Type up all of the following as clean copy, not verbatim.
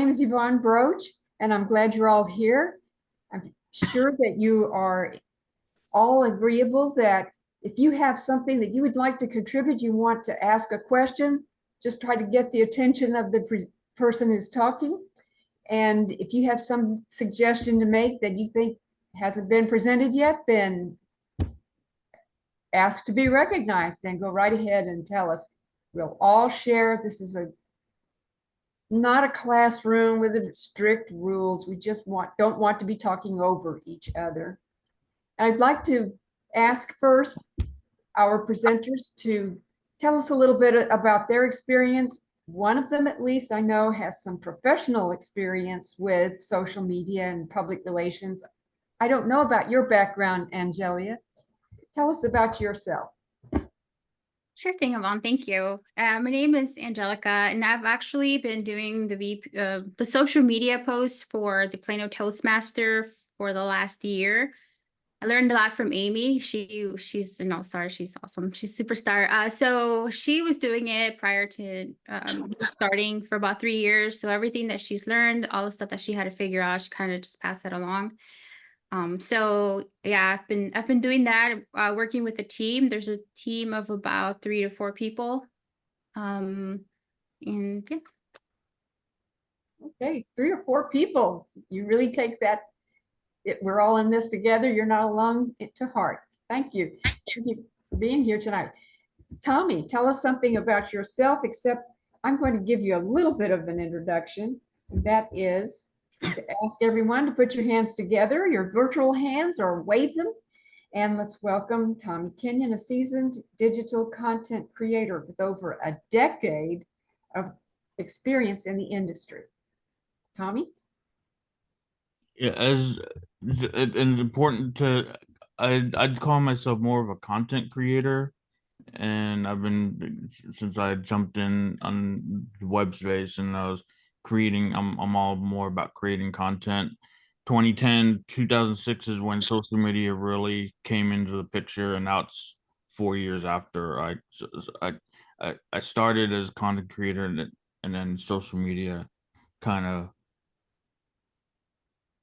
name is Yvonne Broach, and I'm glad you're all here. I'm sure that you are all agreeable that if you have something that you would like to contribute, you want to ask a question, just try to get the attention of the person who's talking. And if you have some suggestion to make that you think hasn't been presented yet, then ask to be recognized and go right ahead and tell us. We'll all share. This is not a classroom with strict rules. We just don't want to be talking over each other. I'd like to ask first our presenters to tell us a little bit about their experience. One of them, at least, I know has some professional experience with social media and public relations. I don't know about your background, Angelia. Tell us about yourself. Sure thing, Yvonne. Thank you. My name is Angelica, and I've actually been doing the social media posts for the Plano Toastmaster for the last year. I learned a lot from Amy. She's an all-star. She's awesome. She's a superstar. So she was doing it prior to starting for about 3 years. So everything that she's learned, all the stuff that she had to figure out, she kind of just passed that along. So yeah, I've been doing that, working with a team. There's a team of about 3 to 4 people. And yeah. Okay, 3 or 4 people. You really take that. We're all in this together. You're not alone to heart. Thank you. Thank you for being here tonight. Tommy, tell us something about yourself, except I'm going to give you a little bit of an introduction. That is to ask everyone to put your hands together, your virtual hands, or wave them. And let's welcome Tommy Kenyon, a seasoned digital content creator with over a decade of experience in the industry. Tommy? Yeah, as it's important to, I'd call myself more of a content creator, and I've been since I jumped in on the web space and I was creating. I'm all more about creating content. 2010, 2006 is when social media really came into the picture, and now it's 4 years after I started as a content creator, and then social media kind of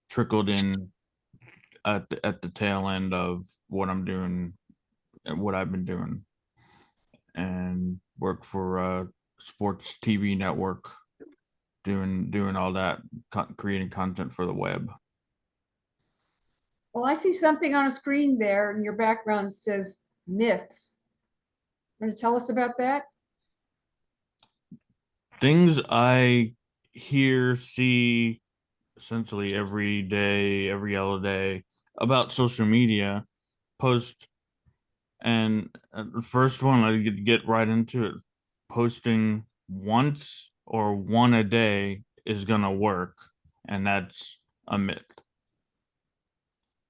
trickled in at the tail end of what I'm doing and what I've been doing, and worked for a sports TV network doing all that, creating content for the web. Well, I see something on a screen there, and your background says myths. Want to tell us about that? Things I hear, see essentially every day, every other day about social media post. And the first one, I get right into it. Posting once or one a day is gonna work, and that's a myth.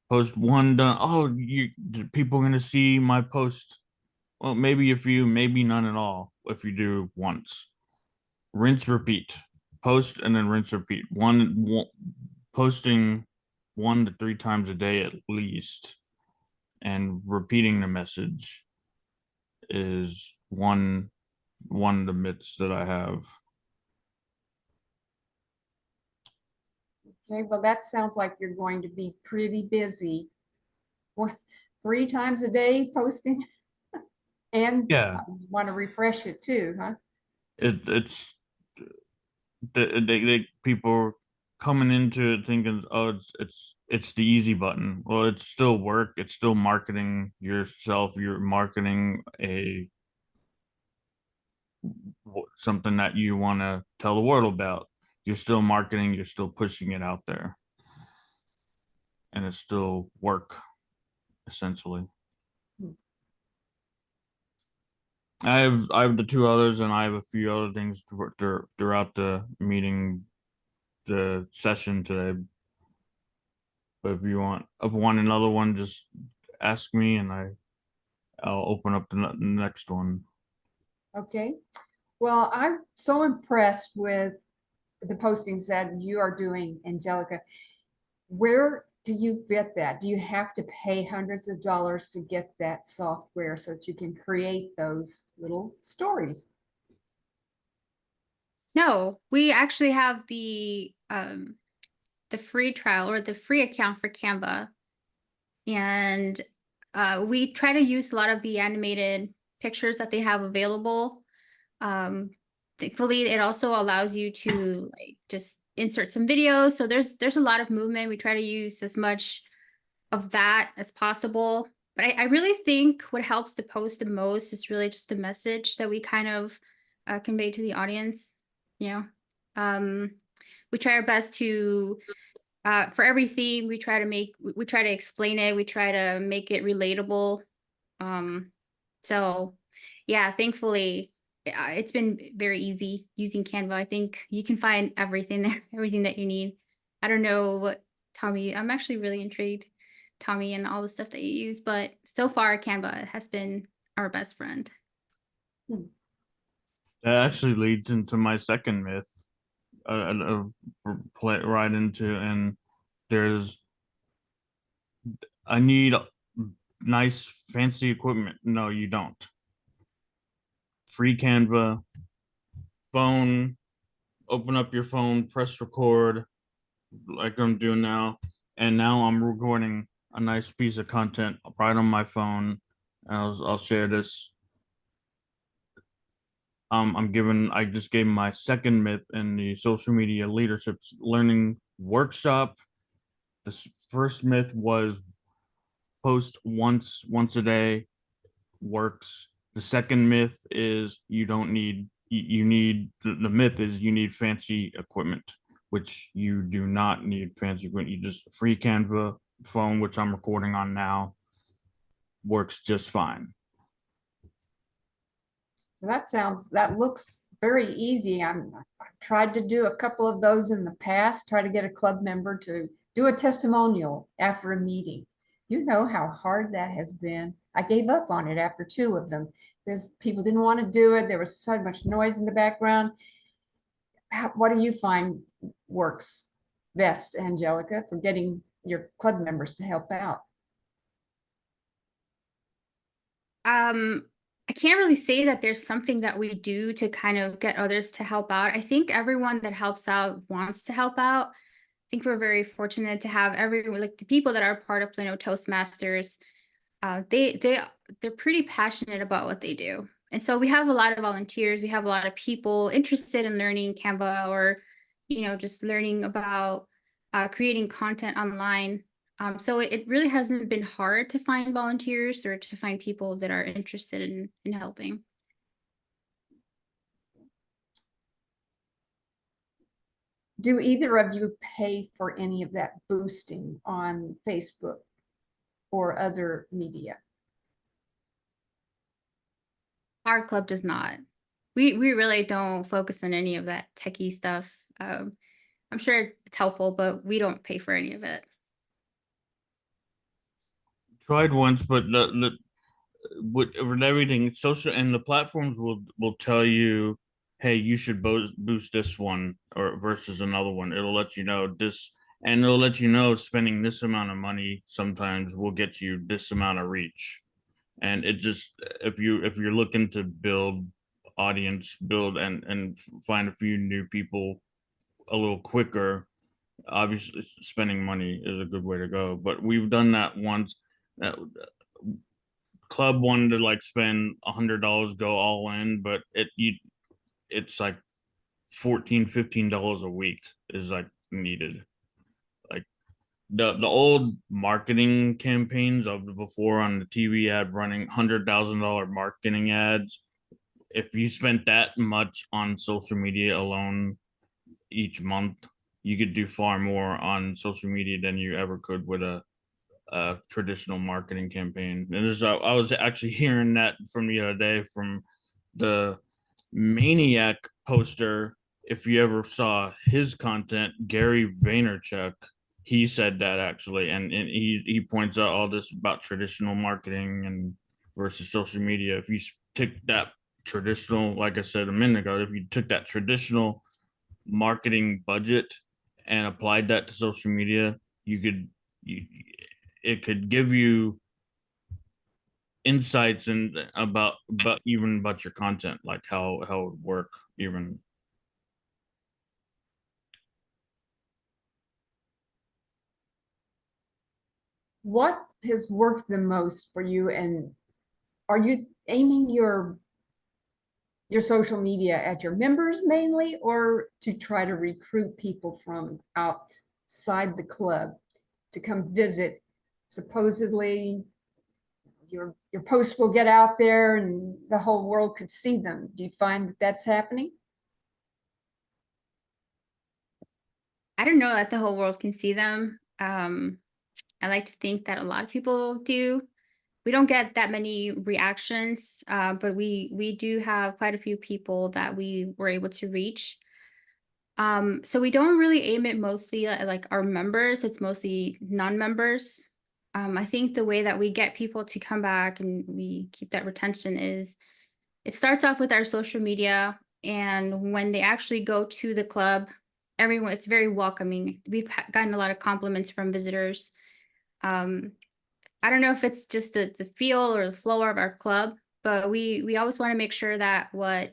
Post one done. Oh, people are gonna see my post. Well, maybe a few, maybe none at all. If you do once, rinse, repeat. Post and then rinse, repeat. Posting 1 to 3 times a day at least, and repeating the message is one of the myths that I have. Okay, well, that sounds like you're going to be pretty busy. What, 3 times a day posting? And Yeah, want to refresh it too, huh? it's they people are coming into it thinking, oh, it's the easy button. Well, it's still work. It's still marketing yourself. You're marketing something that you want to tell the world about. You're still marketing. You're still pushing it out there, and it's still work, essentially. I have the 2 others, and I have a few other things throughout the meeting, the session today. But if you want another one, just ask me, and I'll open up the next one. Okay. Well, I'm so impressed with the postings that you are doing, Angelica. Where do you get that? Do you have to pay hundreds of dollars to get that software so that you can create those little stories? No, we actually have the free trial or the free account for Canva. And we try to use a lot of the animated pictures that they have available. Um, Thankfully, it also allows you to like just insert some videos. So there's a lot of movement. We try to use as much of that as possible. But I really think what helps to post the most is really just the message that we kind of convey to the audience. You know, we try our best to for everything we try to explain it, we try to make it relatable. So yeah, thankfully it's been very easy using Canva. I think you can find everything there, everything that you need. I don't know what Tommy, I'm actually really intrigued, Tommy, and all the stuff that you use, but so far Canva has been our best friend. That actually leads into my second myth. Play right into, and there's I need nice fancy equipment. No, you don't. Free Canva, phone, open up your phone, press record like I'm doing now, and now I'm recording a nice piece of content right on my phone. I'll share this. I just gave my second myth in the social media leadership learning workshop. This first myth was post once a day works. The second myth is you don't need you need the myth is you need fancy equipment, which you do not need fancy equipment. You just free Canva phone, which I'm recording on now, works just fine. That looks very easy. I've tried to do a couple of those in the past, try to get a club member to do a testimonial after a meeting. You know how hard that has been. I gave up on it after two of them because people didn't want to do it. There was so much noise in the background. What do you find works best, Angelica, for getting your club members to help out? I can't really say that there's something that we do to kind of get others to help out. I think everyone that helps out wants to help out. I think we're very fortunate to have like the people that are part of Plano Toastmasters. They're pretty passionate about what they do. And so we have a lot of volunteers, we have a lot of people interested in learning Canva or, just learning about creating content online. So it really hasn't been hard to find volunteers or to find people that are interested in helping. Do either of you pay for any of that boosting on Facebook or other media? Our club does not. We really don't focus on any of that techie stuff. I'm sure it's helpful, but we don't pay for any of it. Tried once, but with everything social and the platforms will tell you, hey, you should boost this one or versus another one. It'll let you know this, and it'll let you know spending this amount of money sometimes will get you this amount of reach. And it just if you're looking to build audience, build and find a few new people a little quicker, obviously spending money is a good way to go. But we've done that once. That club wanted to like spend $100, go all in, but it's like $14-15 a week is like needed. Like the old marketing campaigns of the before on the TV ad running $100,000 marketing ads. If you spent that much on social media alone each month, you could do far more on social media than you ever could with a traditional marketing campaign. And this, I was actually hearing that from the other day from the Maniac poster. If you ever saw his content, Gary Vaynerchuk, he said that actually, and he points out all this about traditional marketing and versus social media. If you took that traditional, like I said a minute ago, if you took that traditional marketing budget and applied that to social media, it could give you insights and about even about your content, like how it would work even. what has worked the most for you, and are you aiming your social media at your members mainly, or to try to recruit people from outside the club to come visit? Supposedly your posts will get out there and the whole world could see them. Do you find that that's happening? I don't know that the whole world can see them. I like to think that a lot of people do. We don't get that many reactions, but we do have quite a few people that we were able to reach. So we don't really aim it mostly at like our members. It's mostly non-members. I think the way that we get people to come back and we keep that retention is it starts off with our social media, and when they actually go to the club, everyone, it's very welcoming. We've gotten a lot of compliments from visitors. Um, I don't know if it's just the feel or the flow of our club, but we always want to make sure that what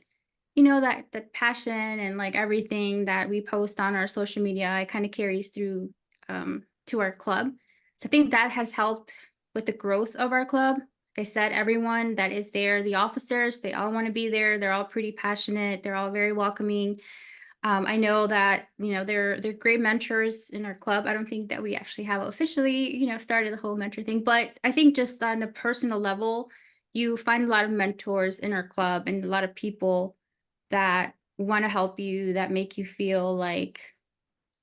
that passion and like everything that we post on our social media, it kind of carries through to our club. So I think that has helped with the growth of our club. Like I said, everyone that is there, the officers, they all want to be there. They're all pretty passionate. They're all very welcoming. I know that, they're great mentors in our club. I don't think that we actually have officially, started the whole mentor thing, but I think just on a personal level, you find a lot of mentors in our club and a lot of people that want to help you, that make you feel like,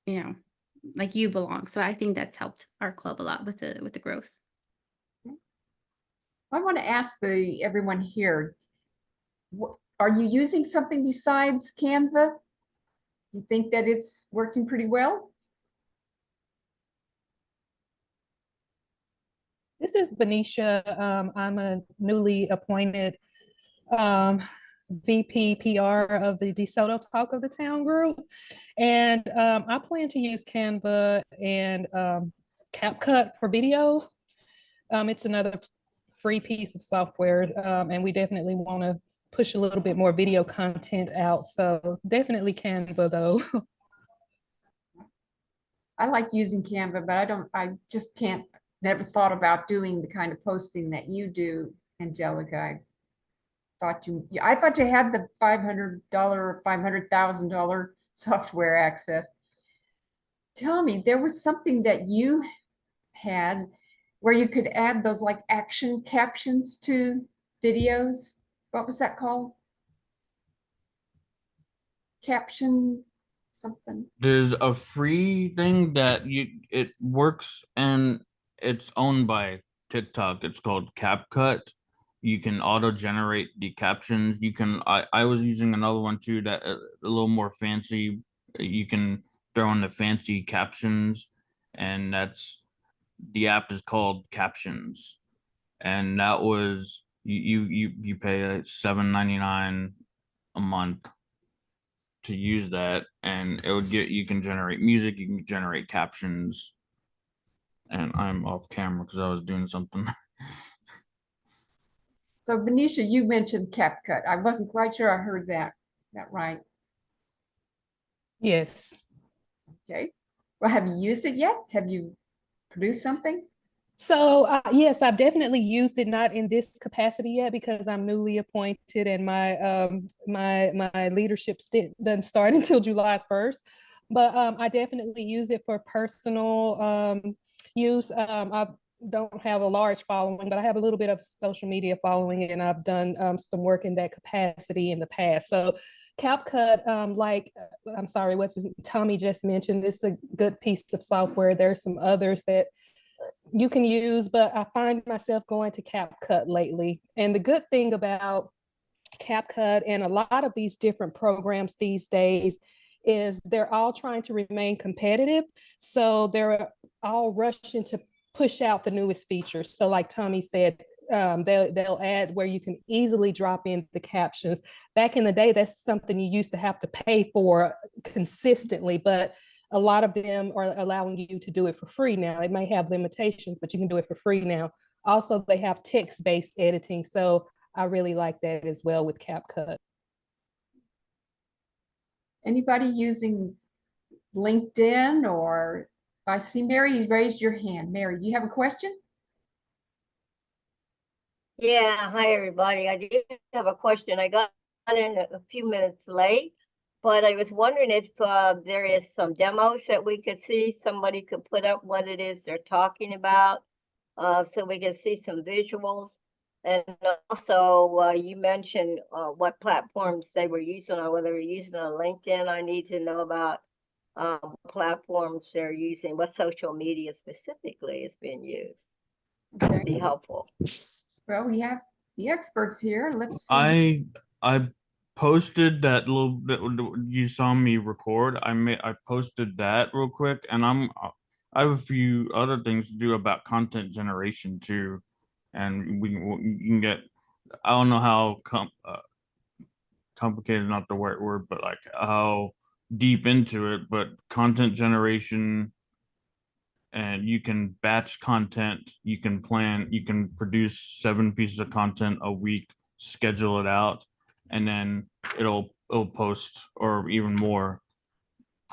you know, like you belong. So I think that's helped our club a lot with the growth. I want to ask everyone here, are you using something besides Canva? You think that it's working pretty well? This is Benicia. I'm a newly appointed VP PR of the DeSoto Talk of the Town group. And I plan to use Canva and CapCut for videos. It's another free piece of software, and we definitely want to push a little bit more video content out. So definitely Canva though. I like using Canva, but I just can't, never thought about doing the kind of posting that you do, Angelica. I thought you had the $500 or $500,000 software access. Tell me, there was something that you had where you could add those like action captions to videos. What was that called? Caption something. There's a free thing that it works and it's owned by TikTok. It's called CapCut. You can auto generate the captions. I was using another one too that a little more fancy. You can throw in the fancy captions, and the app is called Captions. And that was you pay $7.99 a month to use that, and it would you can generate music, you can generate captions. And I'm off camera because I was doing something. So Benicia, you mentioned CapCut. I wasn't quite sure I heard that right. Yes. Okay. Well, have you used it yet? Have you produced something? So yes, I've definitely used it, not in this capacity yet because I'm newly appointed and my leadership doesn't start until July 1st. But I definitely use it for personal use. I don't have a large following, but I have a little bit of social media following, and I've done some work in that capacity in the past. So CapCut, I'm sorry, Tommy just mentioned, it's a good piece of software. There's some others that you can use, but I find myself going to CapCut lately. And the good thing about CapCut and a lot of these different programs these days is they're all trying to remain competitive. So they're all rushing to push out the newest features. So like Tommy said, they'll add where you can easily drop in the captions. Back in the day, that's something you used to have to pay for consistently, but a lot of them are allowing you to do it for free now. It may have limitations, but you can do it for free now. Also, they have text-based editing. So I really like that as well with CapCut. Anybody using LinkedIn or I see Mary, you raised your hand. Mary, do you have a question? Yeah, hi everybody. I do have a question. I got in a few minutes late, but I was wondering if there is some demos that we could see. Somebody could put up what it is they're talking about, so we can see some visuals. And also, you mentioned what platforms they were using, or whether they're using on LinkedIn. I need to know about what platforms they're using, what social media specifically is being used. That'd be helpful. Well, we have the experts here. Let's see. I posted that little that you saw me record. I posted that real quick, and I have a few other things to do about content generation too, and you can get. I don't know how complicated, not the right word, but like how deep into it, but content generation, and you can batch content, you can plan, you can produce 7 pieces of content a week, schedule it out, and then it'll post, or even more.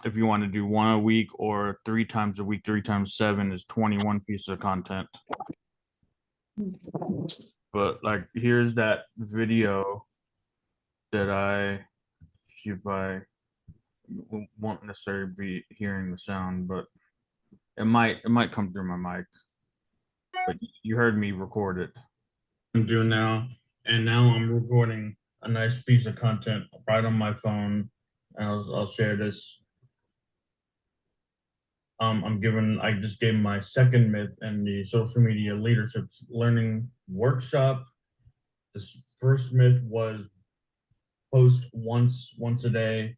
If you want to do 1 a week or 3 times a week, 3 times 7 is 21 pieces of content. But like, here's that video that if I won't necessarily be hearing the sound, but it might come through my mic. But you heard me record it. I'm doing now, and now I'm recording a nice piece of content right on my phone. And I'll share this. I just gave my second myth in the social media leadership learning workshop. This first myth was post once a day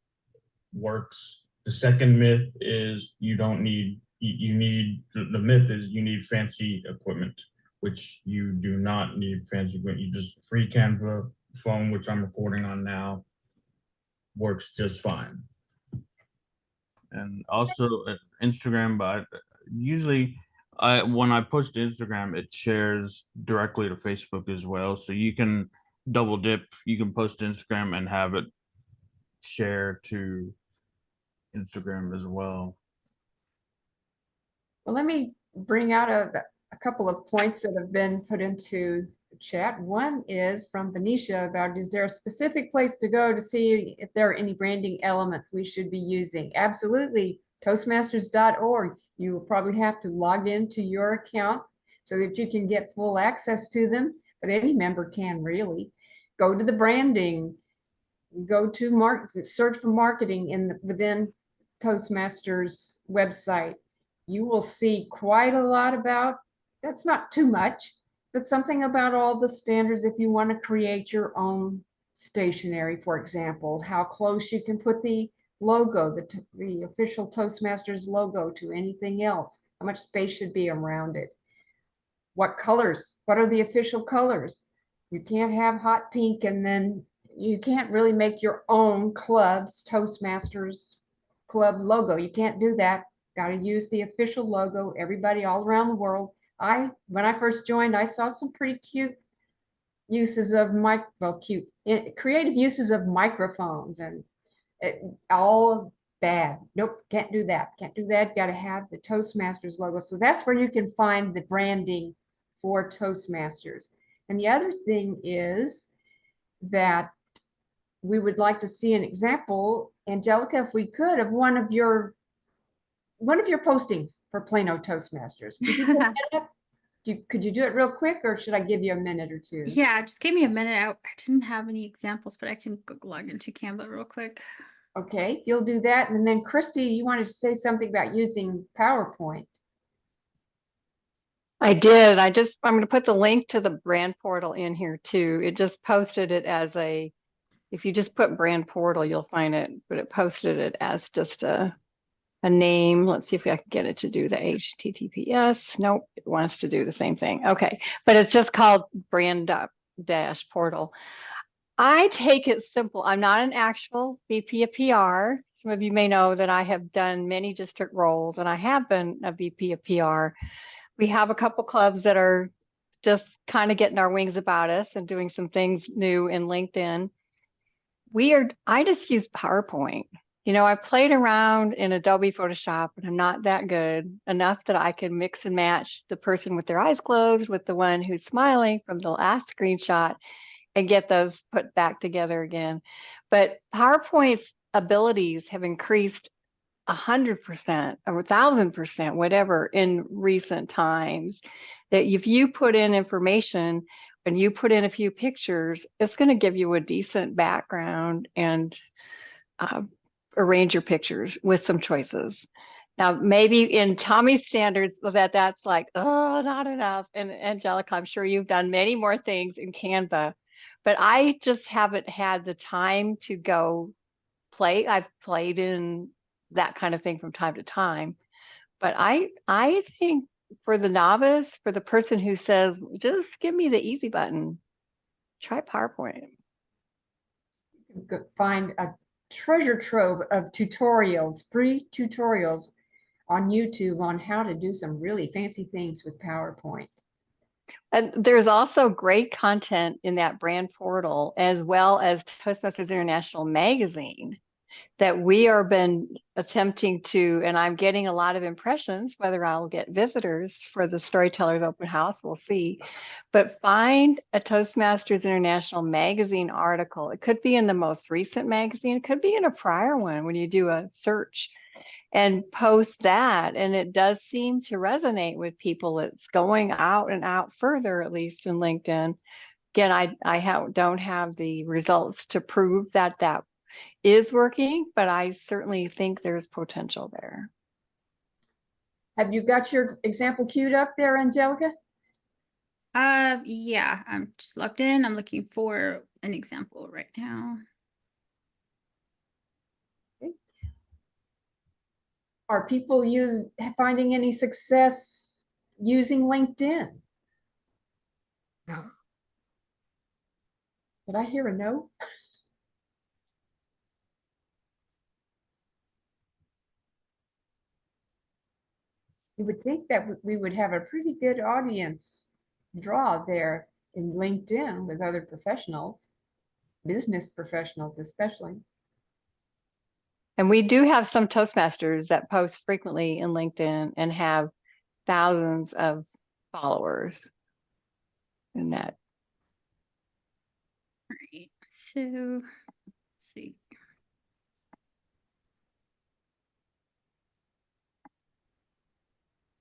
works. The second myth is you don't need, the myth is you need fancy equipment, which you do not need fancy equipment. You just free Canva phone, which I'm recording on now, works just fine. And also Instagram, but usually when I post to Instagram, it shares directly to Facebook as well. So you can double dip, you can post to Instagram and have it share to Instagram as well. Well, let me bring out a couple of points that have been put into the chat. One is from Venetia about, is there a specific place to go to see if there are any branding elements we should be using? Absolutely, Toastmasters.org. You will probably have to log into your account so that you can get full access to them, but any member can really. Go to the branding, go to search for marketing within Toastmasters website. You will see quite a lot about, that's not too much, but something about all the standards if you want to create your own stationery, for example, how close you can put the logo, the official Toastmasters logo to anything else, how much space should be around it. What colors, what are the official colors? You can't have hot pink, and then you can't really make your own club's Toastmasters club logo. You can't do that. Got to use the official logo. Everybody all around the world. When I first joined, I saw some pretty cute uses of creative uses of microphones, and all bad. Nope, can't do that. Can't do that. Got to have the Toastmasters logo. So that's where you can find the branding for Toastmasters. And the other thing is that we would like to see an example, Angelica, if we could, of one of your postings for Plano Toastmasters. Could you do it real quick, or should I give you a minute or two? Yeah, just give me a minute. I didn't have any examples, but I can log into Canva real quick. Okay, you'll do that. And then Christy, you wanted to say something about using PowerPoint. I did. I'm going to put the link to the brand portal in here too. It just posted it as if you just put brand portal, you'll find it, but it posted it as just a name. Let's see if I can get it to do the HTTPS. Nope, it wants to do the same thing. Okay, but it's just called brand dash portal. I take it simple. I'm not an actual VP of PR. Some of you may know that I have done many district roles, and I have been a VP of PR. We have a couple clubs that are just kind of getting our wings about us and doing some things new in LinkedIn. I just use PowerPoint. You know, I played around in Adobe Photoshop and I'm not that good enough that I can mix and match the person with their eyes closed with the one who's smiling from the last screenshot and get those put back together again. But PowerPoint's abilities have increased 100% or 1,000%, whatever, in recent times. That if you put in information and you put in a few pictures, it's going to give you a decent background and arrange your pictures with some choices. Now, maybe in Tommy's standards that's like, oh, not enough. And Angelica, I'm sure you've done many more things in Canva, but I just haven't had the time to go play. I've played in that kind of thing from time to time, but I think for the novice, for the person who says, just give me the easy button, try PowerPoint. Find a treasure trove of tutorials, free tutorials on YouTube on how to do some really fancy things with PowerPoint. And there's also great content in that brand portal, as well as Toastmasters International magazine, that we are been attempting to, and I'm getting a lot of impressions. Whether I'll get visitors for the Storytellers Open House, we'll see. But find a Toastmasters International magazine article. It could be in the most recent magazine. It could be in a prior one when you do a search, and post that. And it does seem to resonate with people. It's going out and out further, at least in LinkedIn. Again, I don't have the results to prove that that is working, but I certainly think there's potential there. Have you got your example queued up there, Angelica? Yeah, I'm just logged in. I'm looking for an example right now. Are people finding any success using LinkedIn? Did I hear a no? You would think that we would have a pretty good audience draw there in LinkedIn with other professionals, business professionals especially. And we do have some Toastmasters that post frequently in LinkedIn and have thousands of followers in that. All right, so let's see.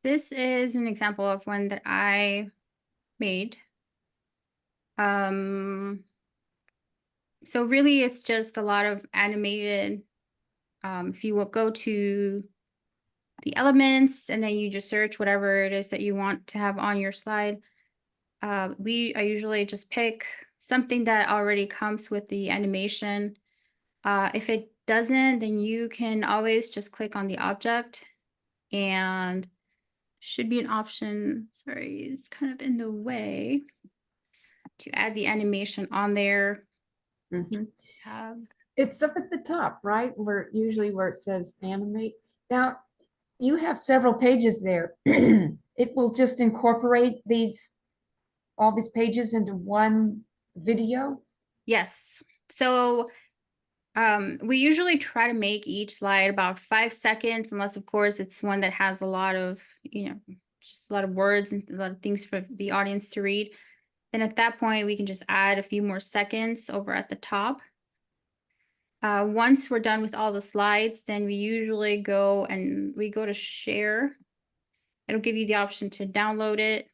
This is an example of one that I made. So really it's just a lot of animated. If you will go to the elements and then you just search whatever it is that you want to have on your slide. I usually just pick something that already comes with the animation. If it doesn't, then you can always just click on the object and should be an option. Sorry, it's kind of in the way to add the animation on there. Mhm. Have It's up at the top, right? Where usually where it says animate. Now, you have several pages there. It will just incorporate all these pages into one video. yes. So we usually try to make each slide about 5 seconds, unless of course it's one that has a lot of, just a lot of words and a lot of things for the audience to read. Then at that point, we can just add a few more seconds over at the top. Once we're done with all the slides, then we usually go to share. It'll give you the option to download it.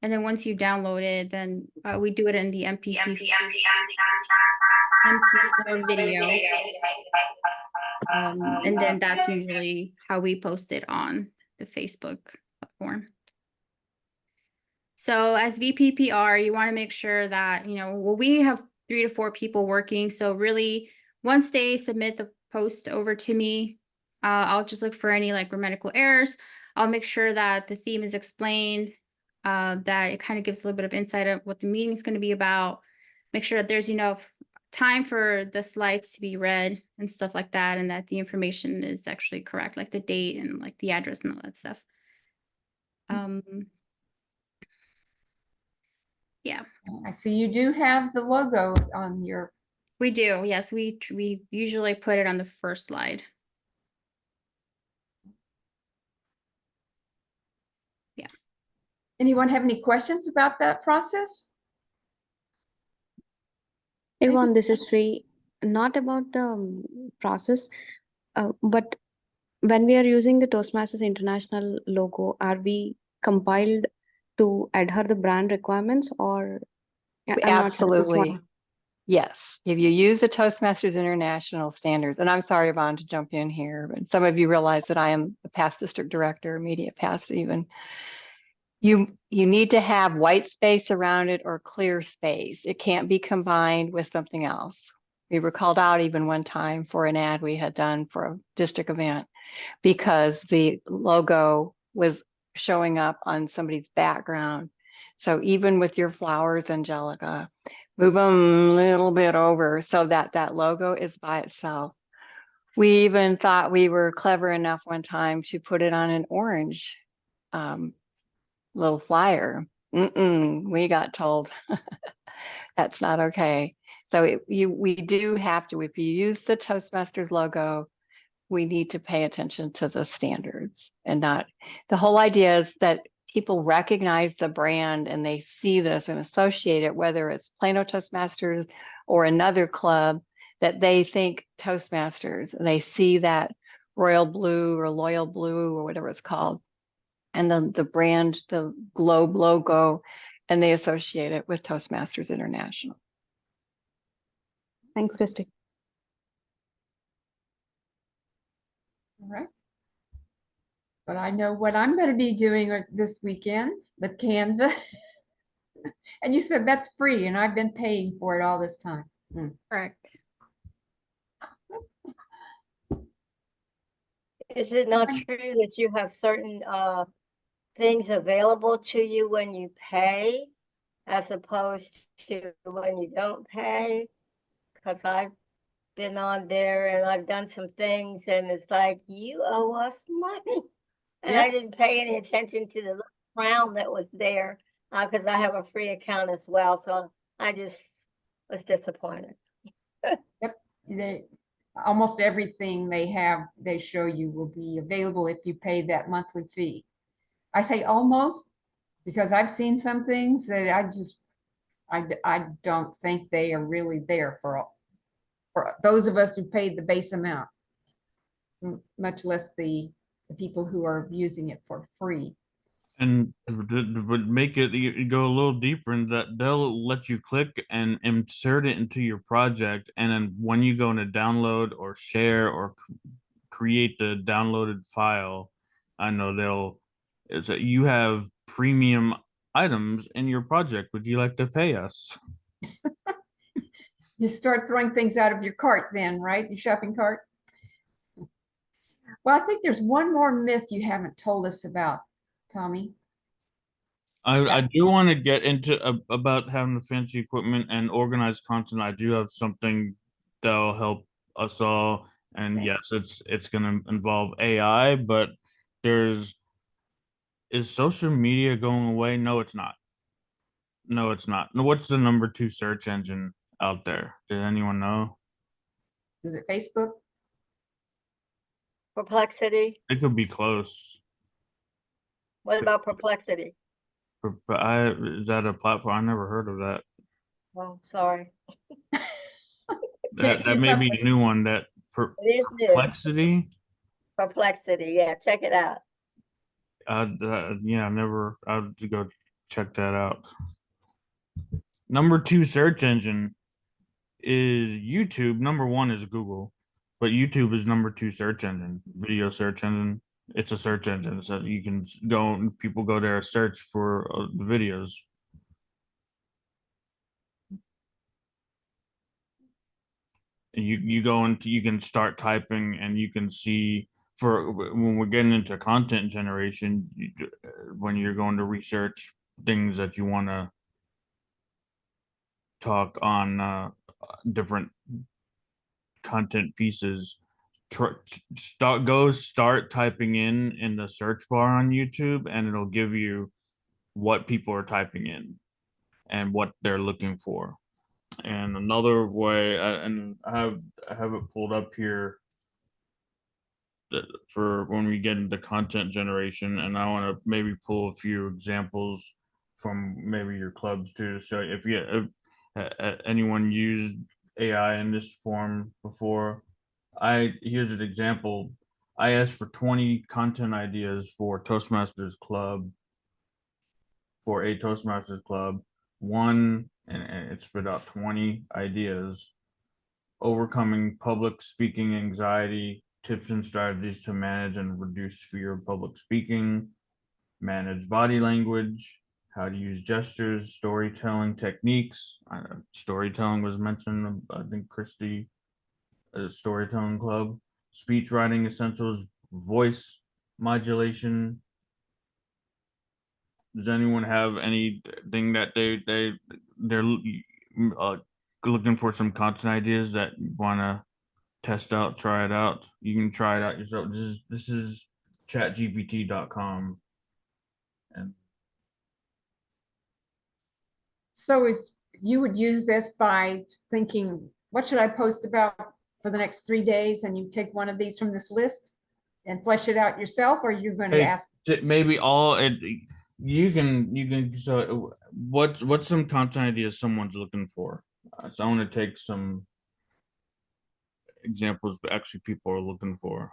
And then once you download it, then we do it in the MP4 video. And then that's usually how we post it on the Facebook platform. So as VPPR, you want to make sure that, we have 3 to 4 people working. So really, once they submit the post over to me, I'll just look for any like grammatical errors. I'll make sure that the theme is explained, that it kind of gives a little bit of insight of what the meeting is going to be about. Make sure that there's enough time for the slides to be read and stuff like that, and that the information is actually correct, like the date and like the address and all that stuff. Yeah. I see you do have the logo on your We do, yes, we usually put it on the first slide. Anyone have any questions about that process? Maybe- Yvonne, this is Sri. Not about the process, but when we are using the Toastmasters International logo, are we compiled to adhere the brand requirements or I'm not sure, just Absolutely. want- Yes, if you use the Toastmasters International standards, and I'm sorry, Yvonne, to jump in here, but some of you realize that I am a past district director, media past even. You need to have white space around it or clear space. It can't be combined with something else. We were called out even one time for an ad we had done for a district event because the logo was showing up on somebody's background. So even with your flowers, Angelica, move them a little bit over so that that logo is by itself. We even thought we were clever enough one time to put it on an orange little flyer. We got told that's not okay. So we do have to, if you use the Toastmasters logo, we need to pay attention to the standards and not, the whole idea is that people recognize the brand and they see this and associate it, whether it's Plano Toastmasters or another club, that they think Toastmasters, and they see that royal blue or loyal blue or whatever it's called, and the brand, the globe logo, and they associate it with Toastmasters International. Thanks, Christy. All right. But I know what I'm going to be doing this weekend with Canva. And you said that's free, and I've been paying for it all this time. Correct. Is it not true that you have certain things available to you when you pay as opposed to when you don't pay? Because I've been on there and I've done some things and it's like, you owe us money. And I Yep. didn't pay any attention to the little crown that was there because I have a free account as well. So I just was disappointed. They, almost everything they show you will be available if you pay that monthly fee. I say almost because I've seen some things that I don't think they are really there for those of us who paid the base amount, much less the people who are using it for free. And would make it you go a little deeper in that they'll let you click and insert it into your project, and then when you go into download or share or create the downloaded file, I know it's that you have premium items in your project. Would you like to pay us? You start throwing things out of your cart then, right? Your shopping cart. Well, I think there's one more myth you haven't told us about, Tommy. I do want to get into about having the fancy equipment and organized content. I do have something that'll help us all. And Okay. yes, it's going to involve AI, but is social media going away? No, it's not. No, it's not. No, what's the number 2 search engine out there? Did anyone know? Is it Facebook? Perplexity. It could be close. What about Perplexity? But is that a platform? I never heard of that. Oh, sorry. Can't That keep may up be with- a new one. That It is new. Perplexity. Perplexity. Yeah, check it out. Yeah, I never. I'll have to go check that out. Number 2 search engine is YouTube. Number 1 is Google, but YouTube is number 2 search engine, video search engine. It's a search engine, so you can go and people go there search for the videos. And you go into you can start typing and you can see for when we're getting into content generation, when you're going to research things that you want to talk on different content pieces, start typing in the search bar on YouTube, and it'll give you what people are typing in and what they're looking for. And another way, and I have it pulled up here for when we get into content generation, and I want to maybe pull a few examples from maybe your clubs too, to show you if anyone used AI in this form before. Here's an example. I asked for 20 content ideas for Toastmasters Club, for a Toastmasters Club. And it spit out 20 ideas. Overcoming public speaking anxiety, tips and strategies to manage and reduce fear of public speaking, manage body language, how to use gestures, storytelling techniques. Storytelling was mentioned, I think Christy, storytelling club, speech writing essentials, voice modulation. Does anyone have anything that they're looking for some content ideas that you want to test out, try it out? You can try it out yourself. This is chatgpt.com. And So is, you would use this by thinking, what should I post about for the next 3 days? And you take one of these from this list and flesh it out yourself, or you're going to Hey, ask? maybe all it you can so what's some content ideas someone's looking for? So I want to take some examples that actually people are looking for.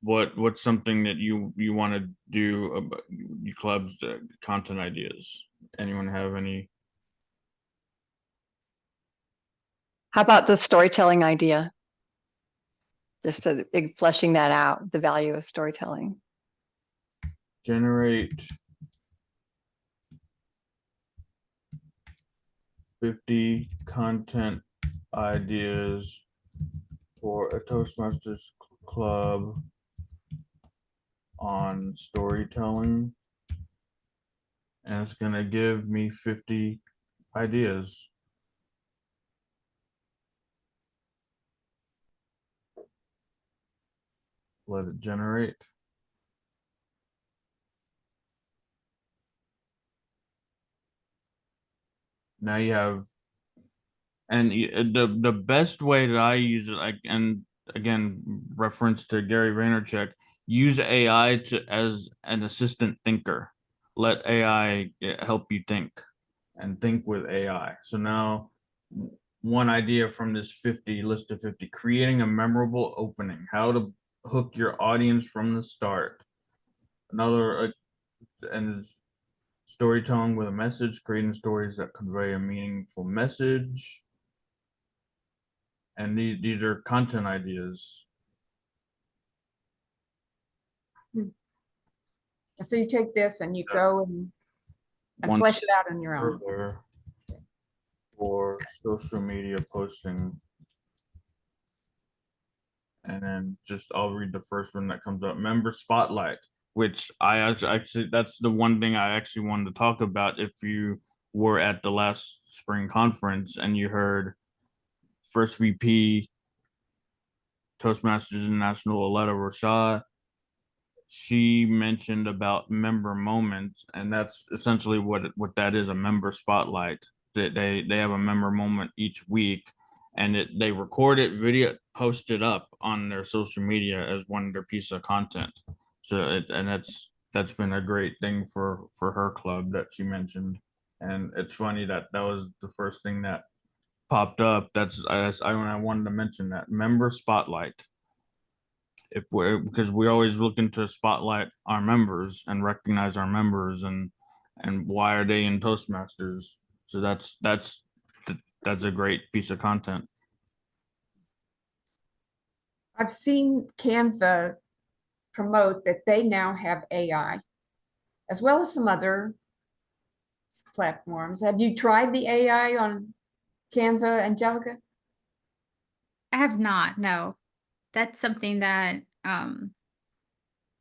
What's something that you want to do about your club's content ideas? Anyone have any? How about the storytelling idea? Just fleshing that out, the value of storytelling. Generate 50 content ideas for a Toastmasters club on storytelling, and it's gonna give me 50 ideas. Let it generate. Now you have, and the best way that I use it, and again, reference to Gary Vaynerchuk, use AI as an assistant thinker. Let AI help you think, and think with AI. So now, one idea from this 50 list of 50: creating a memorable opening, how to hook your audience from the start. Another, and storytelling with a message, creating stories that convey a meaningful message. And these are content ideas. So you take this and you go and One flesh it out on your own. further for social media posting. And then I'll read the first one that comes up: member spotlight, which I actually, that's the one thing I actually wanted to talk about. If you were at the last spring conference and you heard first VP Toastmasters International, Aletta Rashad, she mentioned about member moments, and that's essentially what that is, a member spotlight. That they have a member moment each week, and they record it, video, post it up on their social media as one of their piece of content. So that's been a great thing for her club that she mentioned. And it's funny that was the first thing that popped up. I wanted to mention that member spotlight. Because we're always looking to spotlight our members and recognize our members, and why are they in Toastmasters. So that's a great piece of content. I've seen Canva promote that they now have AI, as well as some other platforms. Have you tried the AI on Canva, Angelica? I have not, no. That's something that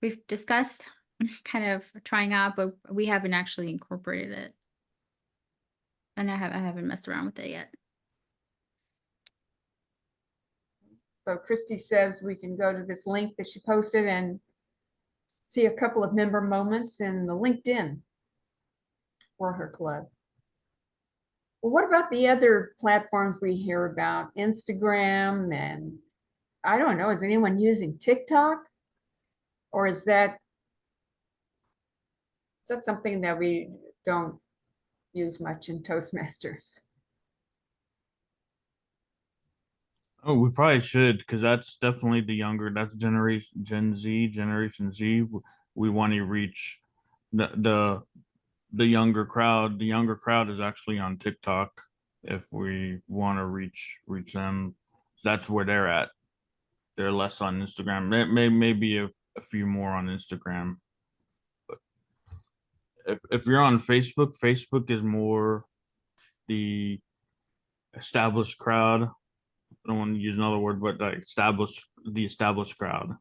we've discussed kind of trying out, but we haven't actually incorporated it. And I haven't messed around with it yet. So Christy says we can go to this link that she posted and see a couple of member moments in the LinkedIn for her club. Well, what about the other platforms we hear about, Instagram and I don't know, is anyone using TikTok? Or is that something that we don't use much in Toastmasters? Oh, we probably should, because that's definitely the younger, that's Generation Z. We want to reach the younger crowd. The younger crowd is actually on TikTok. If we want to reach them, that's where they're at. They're less on Instagram. Maybe a few more on Instagram. But if you're on Facebook, Facebook is more the established crowd. I don't want to use another word, but like the established crowd.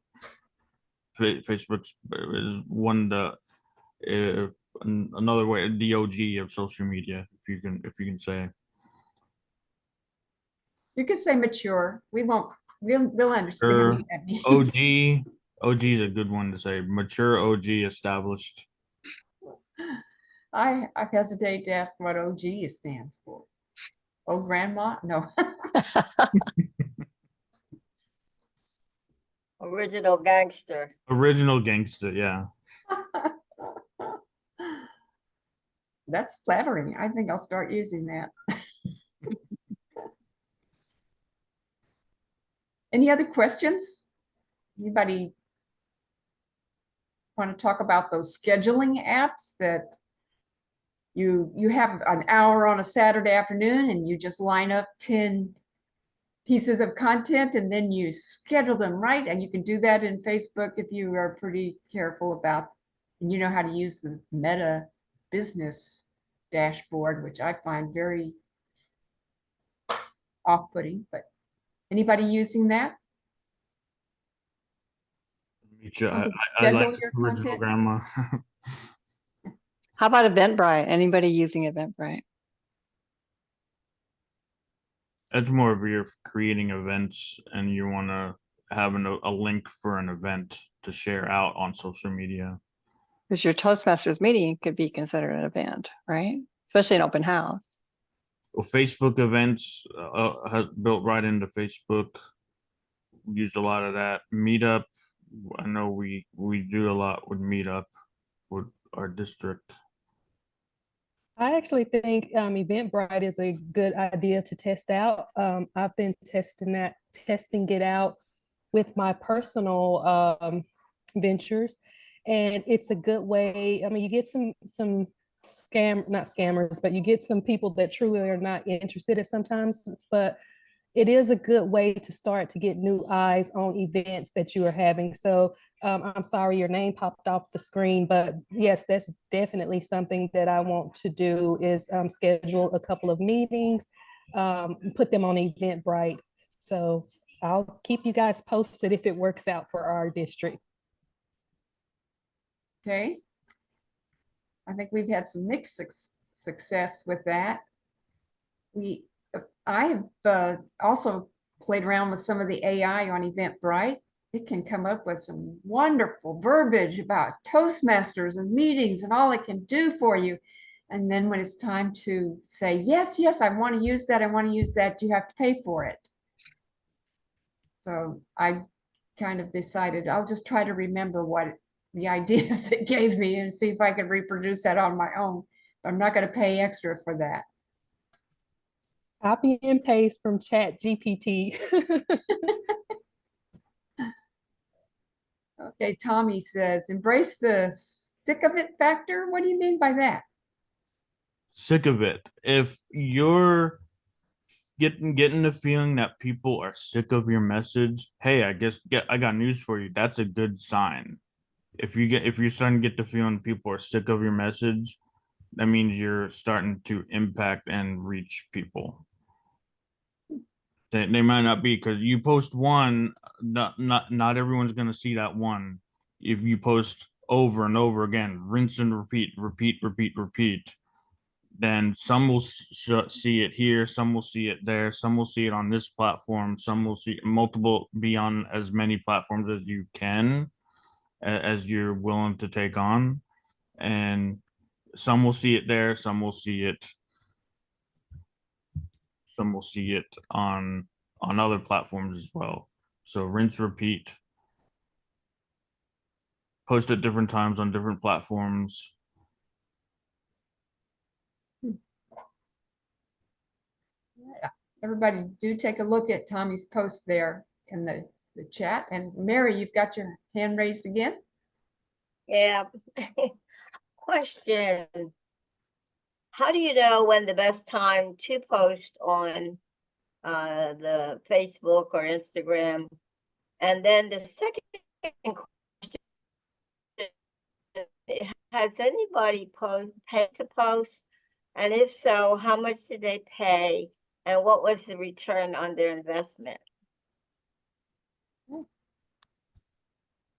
Facebook is one of the another way, the OG of social media, if you can say. You could say mature. We'll understand Sure. what that means. OG is a good one to say. Mature, OG, established. I hesitate to ask what OG stands for. Oh, grandma? No. Original gangster. Original gangster, yeah. That's flattering. I think I'll start using that. Any other questions? Anybody want to talk about those scheduling apps that you have an hour on a Saturday afternoon and you just line up 10 pieces of content and then you schedule them, right? And you can do that in Facebook if you are pretty careful about, and you know how to use the Meta business dashboard, which I find very off-putting, but anybody using that? Something to I like schedule your original content? grandma. How about Eventbrite? Anybody using Eventbrite? That's more of you're creating events and you want to have a link for an event to share out on social media. Because your Toastmasters meeting could be considered an event, right? Especially an open house. Well, Facebook events has built right into Facebook. We used a lot of that. Meetup, I know we do a lot with Meetup with our district. I actually think Eventbrite is a good idea to test out. I've been testing it out with my personal ventures, and it's a good way. I mean, you get some not scammers, but you get some people that truly are not interested at sometimes, but it is a good way to start to get new eyes on events that you are having. So I'm sorry your name popped off the screen, but yes, that's definitely something that I want to do is schedule a couple of meetings, put them on Eventbrite. So I'll keep you guys posted if it works out for our district. Okay. I think we've had some mixed success with that. I have also played around with some of the AI on Eventbrite. It can come up with some wonderful verbiage about Toastmasters and meetings and all it can do for you. And then when it's time to say, yes, yes, I want to use that, you have to pay for it. So I kind of decided I'll just try to remember what the ideas it gave me and see if I can reproduce that on my own. But I'm not going to pay extra for that. Copy and paste from Chat GPT. Okay, Tommy says, embrace the sick of it factor. What do you mean by that? Sick of it. If you're getting the feeling that people are sick of your message, hey, I got news for you. That's a good sign. If you're starting to get the feeling people are sick of your message, that means you're starting to impact and reach people. They might not be, because you post one, not everyone's gonna see that one. If you post over and over again, rinse and repeat, then some will see it here, some will see it there, some will see it on this platform, some will see multiple, be on as many platforms as you can, as you're willing to take on, and some will see it there, some will see it some will see it on other platforms as well. So rinse, repeat. Post at different times on different platforms. Everybody do take a look at Tommy's post there in the chat. And Mary, you've got your hand raised again? Yeah. Question. How do you know when the best time to post on the Facebook or Instagram? And then the second question, has anybody paid to post? And if so, how much did they pay? And what was the return on their investment?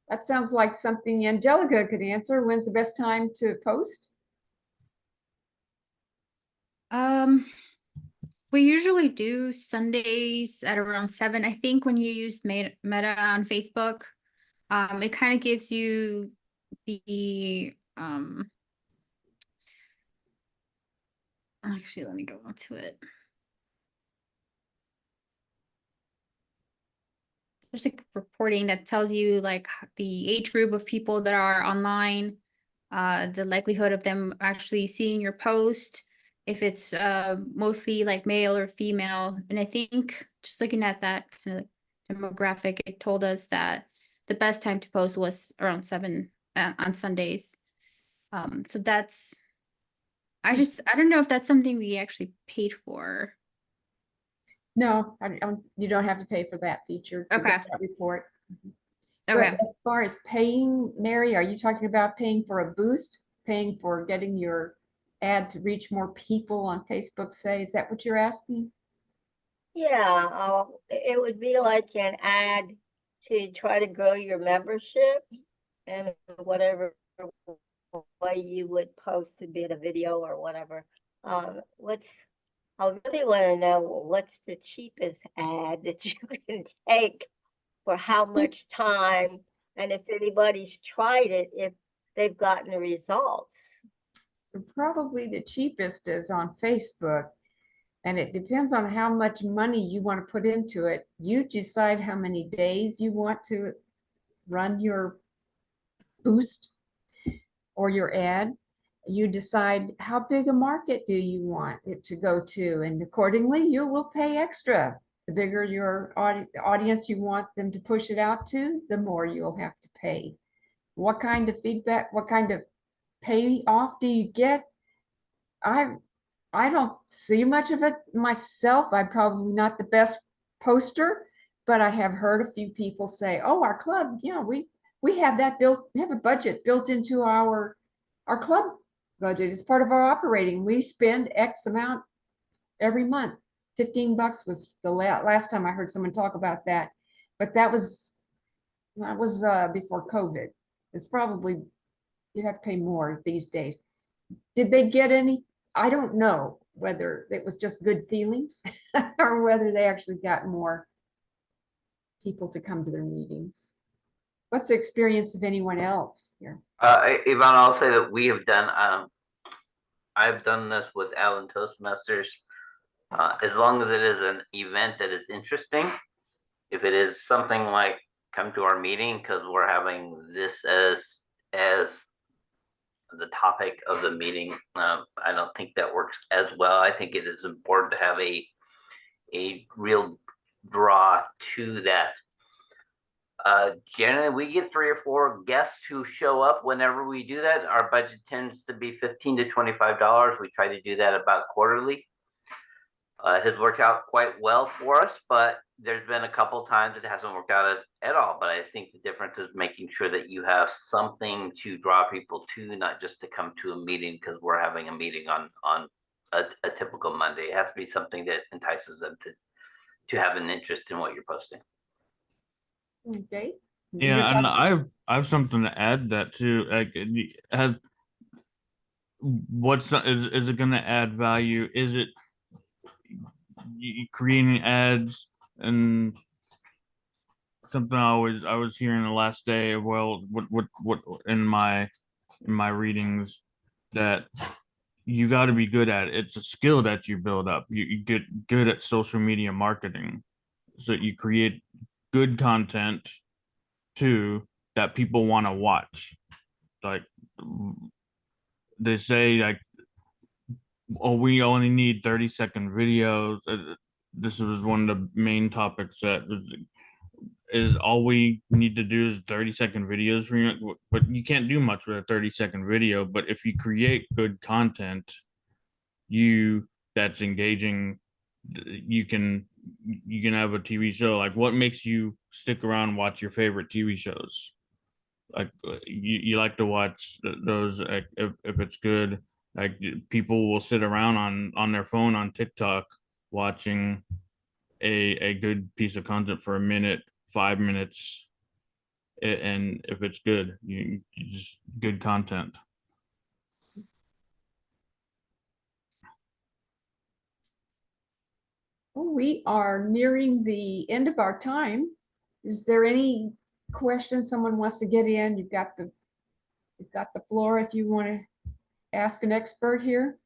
That sounds like something Angelica could answer. When's the best time to post? We usually do Sundays at around 7. I think when you use Meta on Facebook, it kind of gives you the actually, let me go to it. There's a reporting that tells you like the age group of people that are online, the likelihood of them actually seeing your post, if it's mostly like male or female. And I think just looking at that kind of demographic, it told us that the best time to post was around 7 on Sundays. So that's, I don't know if that's something we actually paid for. No, you don't have to pay for that feature to get Okay. that report. Okay. But as far as paying, Mary, are you talking about paying for a boost, paying for getting your ad to reach more people on Facebook, say? Is that what you're asking? Yeah, it would be like an ad to try to grow your membership and whatever way you would post to be it a video or whatever. I really want to know what's the cheapest ad that you can take for how much time, and if anybody's tried it, if they've gotten the results. So probably the cheapest is on Facebook. And it depends on how much money you want to put into it. You decide how many days you want to run your boost or your ad. You decide how big a market do you want it to go to, and accordingly you will pay extra. The bigger your audience you want them to push it out to, the more you'll have to pay. What kind of feedback, what kind of payoff do you get? I don't see much of it myself. I'm probably not the best poster, but I have heard a few people say, "Oh, our club, we have that built, we have a budget built into our club budget. It's part of our operating. We spend X amount every month. $15 was the last time I heard someone talk about that, but that was before COVID. It's probably you'd have to pay more these days. Did they get any? I don't know whether it was just good feelings or whether they actually got more people to come to their meetings. What's the experience of anyone else here? Yvonne, I'll say that we have done, I've done this with Allen Toastmasters. As long as it is an event that is interesting, if it is something like come to our meeting because we're having this as the topic of the meeting, I don't think that works as well. I think it is important to have a real draw to that. Generally, we get 3 or 4 guests who show up whenever we do that. Our budget tends to be $15 to $25. We try to do that about quarterly. It has worked out quite well for us, but there's been a couple times it hasn't worked out at all. But I think the difference is making sure that you have something to draw people to, not just to come to a meeting because we're having a meeting on a typical Monday. It has to be something that entices them to have an interest in what you're posting. Okay. Yeah, and I have something to add that too. Like, is it going to add value? Is it creating ads and something I was hearing the last day? Well, what in my readings that you got to be good at it. It's a skill that you build up. You get good at social media marketing, so you create good content too that people want to watch. Like they say, like, oh, we only need 30-second videos. This was one of the main topics that is all we need to do is 30-second videos for you, but you can't do much with a 30-second video. But if you create good content, that's engaging, you can have a TV show. Like, what makes you stick around and watch your favorite TV shows? Like, you like to watch those, like, if it's good. Like, people will sit around on their phone on TikTok watching a good piece of content for a minute, 5 minutes, and if it's good, you just good content. Well, we are nearing the end of our time. Is there any question someone wants to get in? You've got the floor if you want to ask an expert here.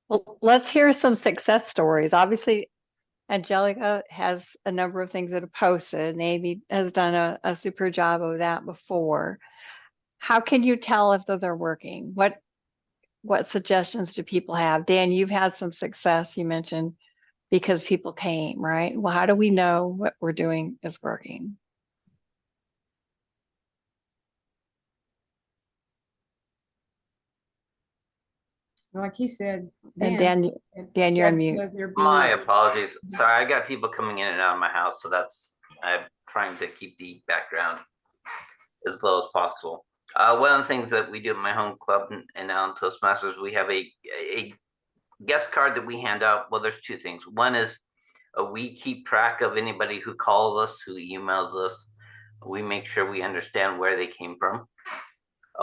Well, let's hear some success stories. Obviously, Angelica has a number of things that are posted, and Amy has done a super job of that before. How can you tell if those are working? What suggestions do people have? Dan, you've had some success, you mentioned, because people came, right? Well, how do we know what we're doing is working? Like he said, And Dan, Dan, you're on mute. My apologies. Sorry, I got people coming in and out of my house, so I'm trying to keep the background as low as possible. One of the things that we do at my home club and now in Toastmasters, we have a guest card that we hand out. Well, there's two things. One is we keep track of anybody who calls us, who emails us. We make sure we understand where they came from,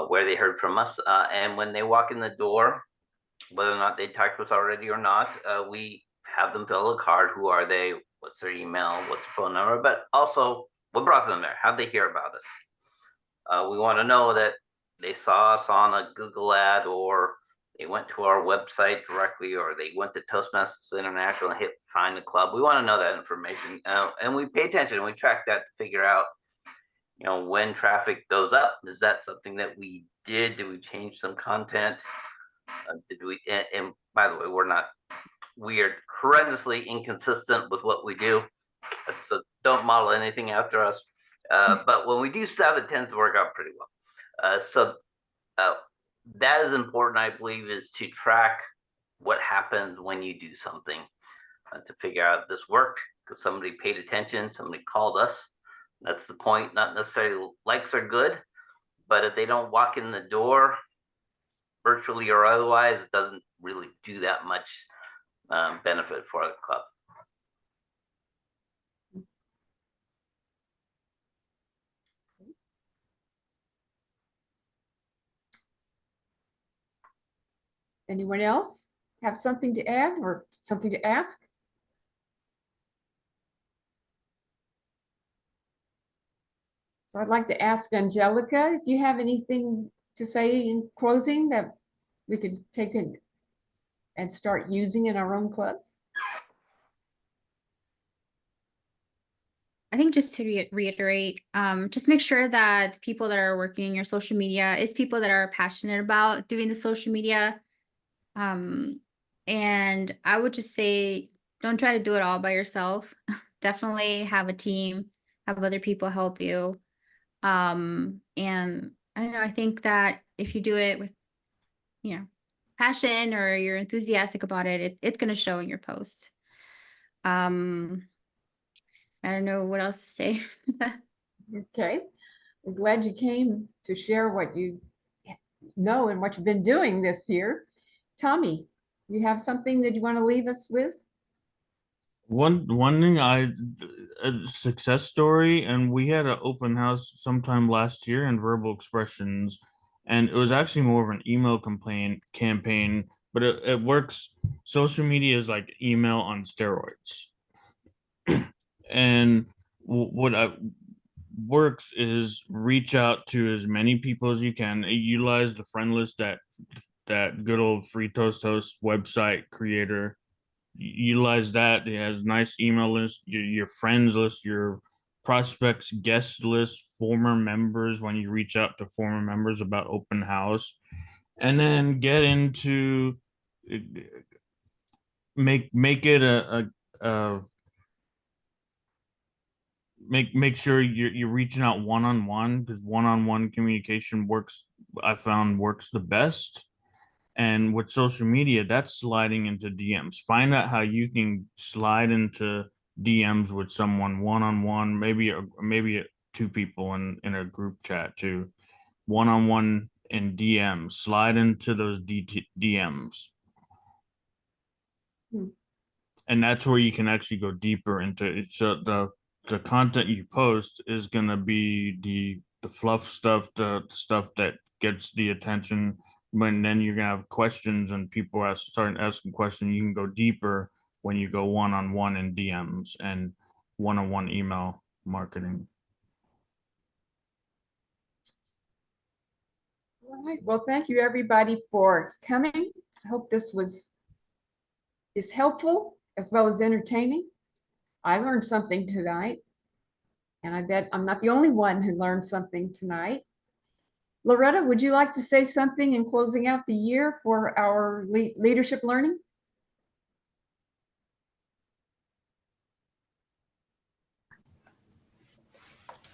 where they heard from us. And when they walk in the door, whether or not they talked to us already or not, we have them fill a card. Who are they? What's their email? What's their phone number? But also, what brought them there? How'd they hear about us? We want to know that they saw us on a Google ad, or they went to our website directly, or they went to Toastmasters International and hit find the club. We want to know that information, and we pay attention. We track that to figure out, when traffic goes up. Is that something that we did? Did we change some content? Did we? And by the way, we are horrendously inconsistent with what we do, so don't model anything after us. But when we do stuff, it tends to work out pretty well. So that is important, I believe, is to track what happens when you do something, to figure out if this worked because somebody paid attention, somebody called us. That's the point. Not necessarily likes are good, but if they don't walk in the door, virtually or otherwise, it doesn't really do that much benefit for the club. Anyone else have something to add or something to ask? So I'd like to ask Angelica, if you have anything to say in closing that we could take in and start using in our own clubs. I think just to reiterate, just make sure that people that are working in your social media is people that are passionate about doing the social media. And I would just say, don't try to do it all by yourself. Definitely have a team, have other people help you. And I don't know, I think that if you do it with, passion, or you're enthusiastic about it, it's going to show in your post. I don't know what else to say. Okay. We're glad you came to share what you know and what you've been doing this year. Tommy, you have something that you want to leave us with? One thing, a success story, and we had an open house sometime last year in Verbal Expressions, and it was actually more of an email campaign, but it works. Social media is like email on steroids. And what works is reach out to as many people as you can. Utilize the friend list that good old Free Toast Host website creator. Utilize that. It has nice email list, your friends list, your prospects guest list, former members when you reach out to former members about open house, and then get into make it a make sure you're reaching out one-on-one, because one-on-one communication works, I found, works the best. And with social media, that's sliding into DMs. Find out how you can slide into DMs with someone one-on-one, maybe two people in a group chat too, one-on-one in DMs. Slide into those DMs. Hmm. And that's where you can actually go deeper into it. So the content you post is gonna be the fluff stuff, the stuff that gets the attention. When then you're gonna have questions and people are starting asking questions. You can go deeper when you go one-on-one in DMs and one-on-one email marketing. All right. Well, thank you everybody for coming. I hope this is helpful as well as entertaining. I learned something tonight, and I bet I'm not the only one who learned something tonight. Loretta, would you like to say something in closing out the year for our leadership learning?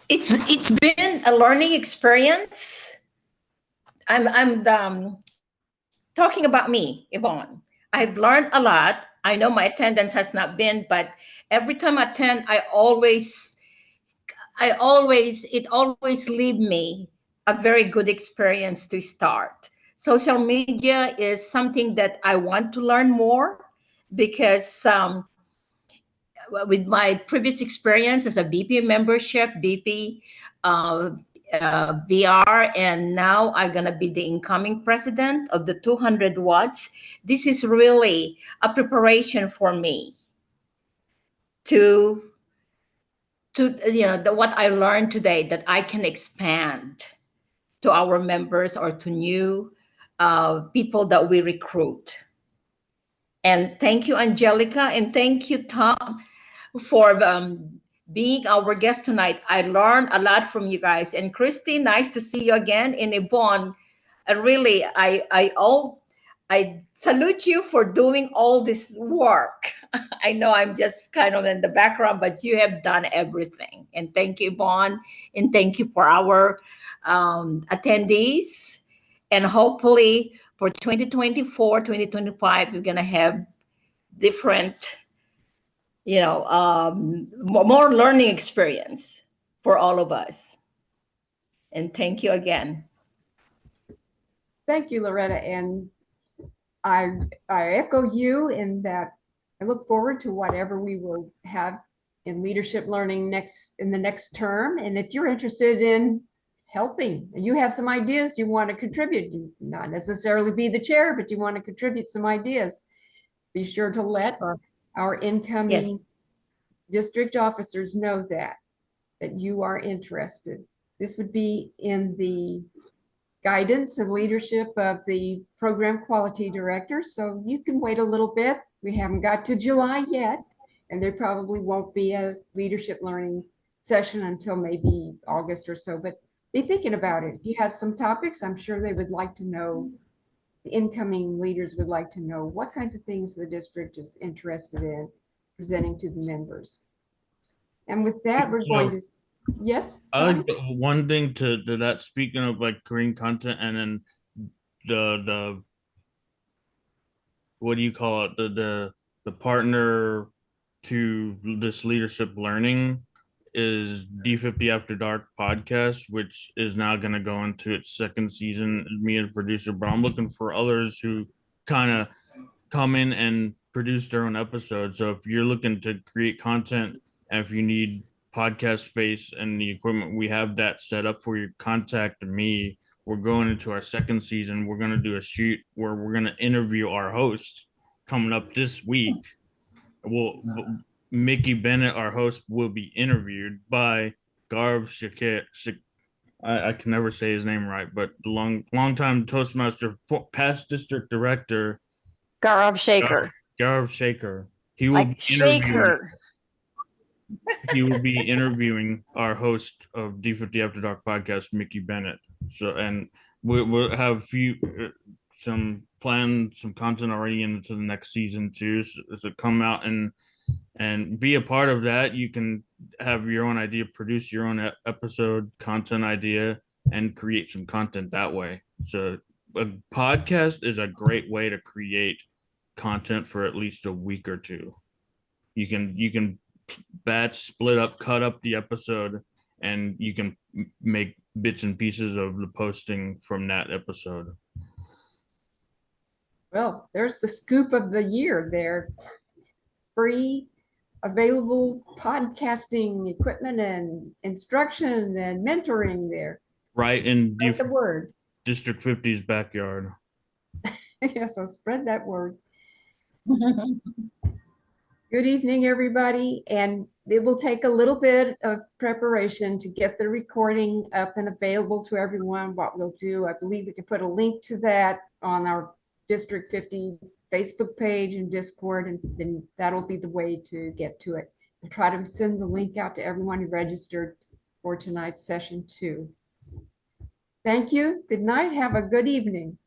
It's been a learning experience. I'm talking about me, Yvonne. I've learned a lot. I know my attendance has not been, but every time I attend, it always leave me a very good experience to start. Social media is something that I want to learn more because with my previous experience as a BP membership, BP, VR, and now I'm going to be the incoming president of the 200 watts. This is really a preparation for me to what I learned today, that I can expand to our members or to new people that we recruit. And thank you, Angelica, and thank you, Tom, for being our guest tonight. I learned a lot from you guys. And Christy, nice to see you again. And Yvonne, really, I salute you for doing all this work. I know I'm just kind of in the background, but you have done everything. And thank you, Yvonne, and thank you for our attendees. And hopefully for 2024, 2025, we're going to have different, more learning experience for all of us. And thank you again. Thank you, Loretta. And I echo you in that I look forward to whatever we will have in leadership learning in the next term. And if you're interested in helping and you have some ideas you want to contribute, you not necessarily be the chair, but you want to contribute some ideas, be sure to let our incoming district officers know that you are interested. This would be in the guidance and leadership of the program quality director. So you can wait a little bit. We haven't got to July yet, and there probably won't be a leadership learning session until maybe August or so, but be thinking about it. If you have some topics, I'm sure they would like to know, the incoming leaders would like to know what kinds of things the district is interested in presenting to the members. And with that, we're going to, yes? One thing to that, speaking of like creating content, and then the what do you call it, the partner to this leadership learning is D50 After Dark podcast, which is now going to go into its second season. Me and producer, but I'm looking for others who kind of come in and produce their own episodes. So if you're looking to create content, and if you need podcast space and the equipment, we have that set up for you. Contact me. We're going into our second season. We're going to do a shoot where we're going to interview our host coming up this week. Mickey Bennett, our host, will be interviewed by Garb Shakir. I can never say his name right, but long-time Toastmaster, past district director, Gaurav Shaker, Garb Shaker. He will like be shake interviewing. her. He will be interviewing our host of D50 After Dark podcast, Mickey Bennett. So, and we'll have some content already into the next season too. So come out and be a part of that. You can have your own idea, produce your own episode content idea, and create some content that way. So a podcast is a great way to create content for at least a week or two. You can batch, split up, cut up the episode, and you can make bits and pieces of the posting from that episode. Well, there's the scoop of the year there. Free available podcasting equipment and instruction and mentoring there. Right in Spread the word. District 50's backyard. Yeah, so spread that word. Good evening, everybody. And it will take a little bit of preparation to get the recording up and available to everyone. What we'll do, I believe we can put a link to that on our District 50 Facebook page and Discord, and then that'll be the way to get to it. We'll try to send the link out to everyone who registered for tonight's session too. Thank you. Good night. Have a good evening.